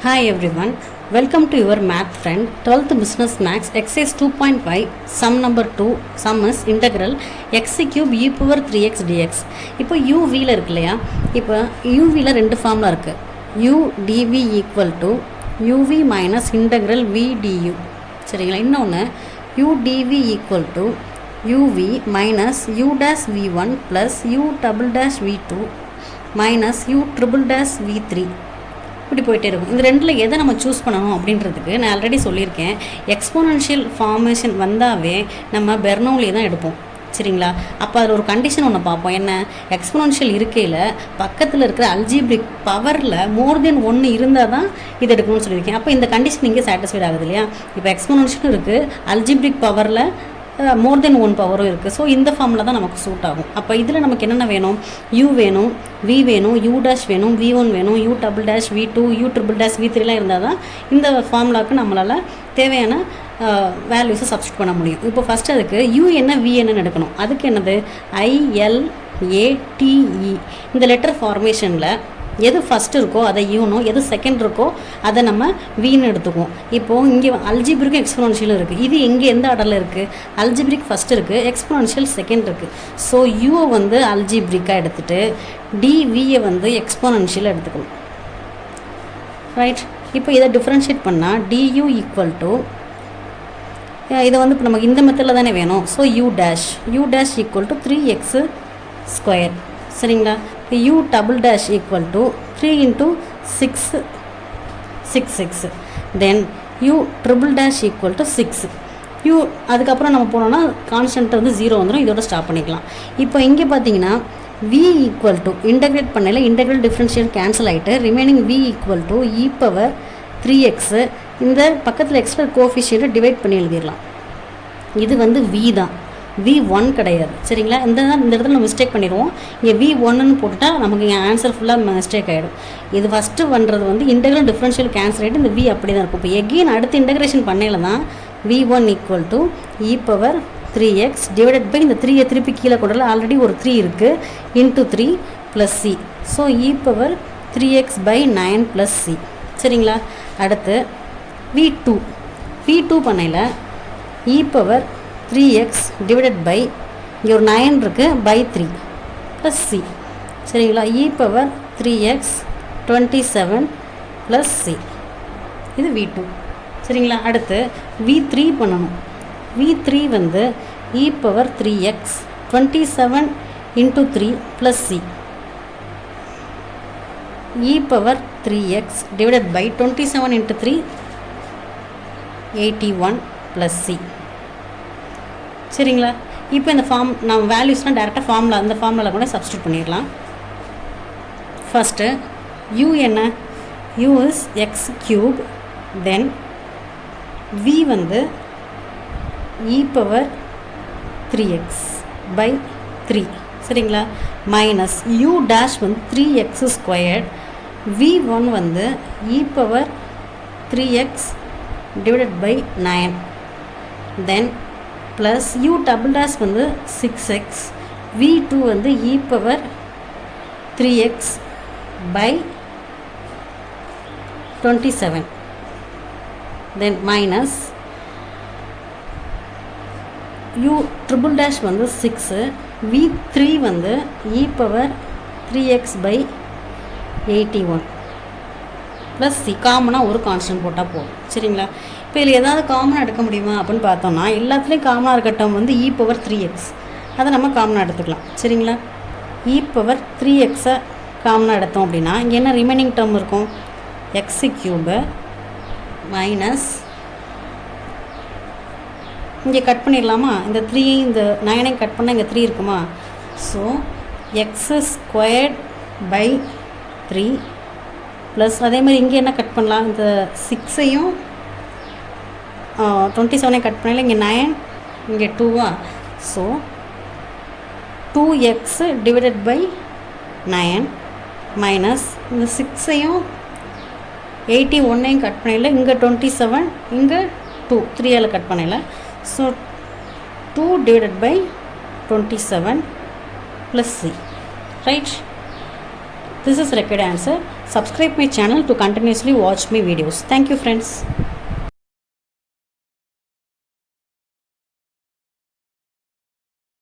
Hi everyone, welcome to your math friend 12th business max exercise 2.5 sum number 2 sum is integral x cube e power 3x dx. இப்போ uv ல இருக்கு இல்லையா, இப்போ uv ல ரெண்டு formula இருக்கு. u dv equal to uv minus integral v du. சரிங்களா? இன்னொன்று u dv equal to uv minus u dash v1 plus u double dash v2 minus u triple dash v3 இப்படி போயிட்டே இருக்கும். இந்த ரெண்டில் எதை நம்ம சூஸ் பண்ணணும் அப்படின்றதுக்கு நான் ஆல்ரெடி சொல்லியிருக்கேன். எக்ஸ்போனன்ஷியல் ஃபார்மேஷன் வந்தாவே நம்ம பெர்னோலி தான் எடுப்போம். சரிங்களா? அப்போ அதில் ஒரு கண்டிஷன் ஒன்று பார்ப்போம். என்ன? எக்ஸ்போனன்ஷியல் இருக்கையில் பக்கத்தில் இருக்கிற அல்ஜிப்ரிக் பவரில் மோர் தென் 1 இருந்தால் தான் இது எடுக்கணும்னு சொல்லியிருக்கேன். அப்போ இந்த கண்டிஷன் இங்கே சாட்டிஸ்ஃபைட் ஆகுது இல்லையா? இப்போ எக்ஸ்போனன்ஷியலும் இருக்குது, அல்ஜிப்ரிக் பவரில் மோர் தென் 1 பவரும் இருக்குது. ஸோ இந்த ஃபார்மில் தான் நமக்கு சூட் ஆகும். அப்போ இதில் நமக்கு என்னென்ன வேணும்? u வேணும், v வேணும், u டேஷ் வேணும், v1 வேணும், u double dash v2, u triple dash v3லாம் இருந்தால் தான் இந்த ஃபார்முலாவுக்கு நம்மளால் தேவையான வேல்யூஸை சப்ஸ்டியூட் பண்ண முடியும். இப்போ ஃபஸ்ட்டு அதுக்கு u என்ன v என்னன்னு எடுக்கணும். அதுக்கு என்னது? ILATE இந்த லெட்டர் ஃபார்மேஷனில் எது ஃபஸ்ட்டு இருக்கோ அதை யூனும், எது செகண்ட் இருக்கோ அதை நம்ம வீன்னு எடுத்துக்குவோம். இப்போது இங்கே அல்ஜிப்ரிக்கும் எக்ஸ்போனன்ஷியலும் இருக்குது. இது எங்கே எந்த ஆர்டரில் இருக்குது? அல்ஜிப்ரிக் ஃபஸ்ட்டு இருக்குது, எக்ஸ்போனன்ஷியல் செகண்ட் இருக்குது. ஸோ யூவை வந்து அல்ஜிப்ரிக்காக எடுத்துகிட்டு டிவியை வந்து எக்ஸ்போனன்ஷியல் எடுத்துக்கணும். ரைட்? இப்போ இதை டிஃப்ரென்ஷியேட் பண்ணால் டியூ ஈக்குவல் டு, இதை வந்து இப்போ நமக்கு இந்த மெத்தடில் தானே வேணும். So you dash equal to 3x². சரிங்களா? இப்போ u double dash equal to 3 into 6 6 then u triple dash equal to 6 u. அதுக்கப்புறம் நம்ம போனோம்னா கான்ஸ்டன்ட் வந்து 0 வந்துடும். இதோட ஸ்டாப் பண்ணிக்கலாம். இப்போ இங்கே பார்த்தீங்கன்னா v ஈக்குவல் டு இன்டகிரேட் பண்ணல, இன்டகிரல் டிஃப்ரென்ஷியல் கேன்சல் ஆகிட்டு remaining v equal to e power 3x. இந்த பக்கத்தில் எக்ஸ்ட்ரா கோஃபிஷியன்ட்டை டிவைட் பண்ணி எழுதிடலாம். இது வந்து v தான், v1 கிடையாது. சரிங்களா? இந்த இடத்துல நம்ம மிஸ்டேக் பண்ணிடுவோம். இங்கே v1ன்னு போட்டுட்டா நமக்கு இங்கே ஆன்சர் ஃபுல்லாக மிஸ்டேக் ஆகிடும். இது ஃபஸ்ட்டு பண்ணுறது வந்து இன்டெக்ரல் டிஃப்ரென்ஷியல் கேன்சல் ஆகிட்டு இந்த v அப்படி தான் இருக்கும். இப்போ எகெயின் அடுத்து இன்டகிரேஷன் பண்ணையில் தான் v1 equal to e power 3x divided by இந்த 3 திருப்பி கீழே கொண்டல ஆல்ரெடி ஒரு 3 இருக்குது into 3 plus c. So e power 3x by 9 plus c. சரிங்களா? அடுத்து v2 பண்ணையில் e power 3x divided by இங்கே ஒரு 9 இருக்குது பை 3 ப்ளஸ் c. சரிங்களா? e power 3x 27 plus c. இது v2. சரிங்களா? அடுத்து v3 பண்ணணும். v3 வந்து e power 3x 27 into 3 plus c. e power 3x divided by 27 into 3 81 plus c. சரிங்களா? இப்போ இந்த நம்ம வேல்யூஸ்லாம் டேரெக்டாக அந்த ஃபார்முலாவில் கூட சப்ஸ்டியூட் பண்ணிடலாம். ஃபஸ்ட்டு u என்ன? u is X cube, then v வந்து e பவர் 3x பை 3. சரிங்களா? மைனஸ் u டேஷ் வந்து 3x², v1 வந்து e power 3x divided by 9, then plus u double dash வந்து 6x, v2 வந்து e power 3x by 27, then minus u triple dash வந்து 6, v3 வந்து e power 3x by 81 plus c. காமனாக ஒரு constant போட்டால் போதும். சரிங்களா? இப்போ இதில் ஏதாவது காமனாக எடுக்க முடியுமா அப்படின்னு பார்த்தோம்னா எல்லாத்துலேயும் காமனாக இருக்கட்டும் வந்து e பவர் 3x, அதை நம்ம காமனாக எடுத்துக்கலாம். சரிங்களா? e பவர் 3xை காமனாக எடுத்தோம் அப்படின்னா இங்கே என்ன ரிமைனிங் டேர்ம் இருக்கும்? எக்ஸ் க்யூபு மைனஸ் இங்கே கட் பண்ணிடலாமா? இந்த 3 இந்த 9 கட் பண்ணால் இங்கே 3 இருக்குமா? ஸோ x² பை 3 ப்ளஸ் அதே மாதிரி இங்கே என்ன கட் பண்ணலாம்? இந்த 6ஐயும் 27 கட் பண்ணல, இங்கே 9 இங்கே 2வா? So 2x divided by 9 minus இந்த 6ஐயும் 81ஐயும் கட் பண்ணல, இங்கே 27 இங்கே 2 3ஆல் கட் பண்ணல. So 2 divided by 27 plus c. Right? This is required answer. Subscribe my channel to continuously watch my videos. Thank you friends.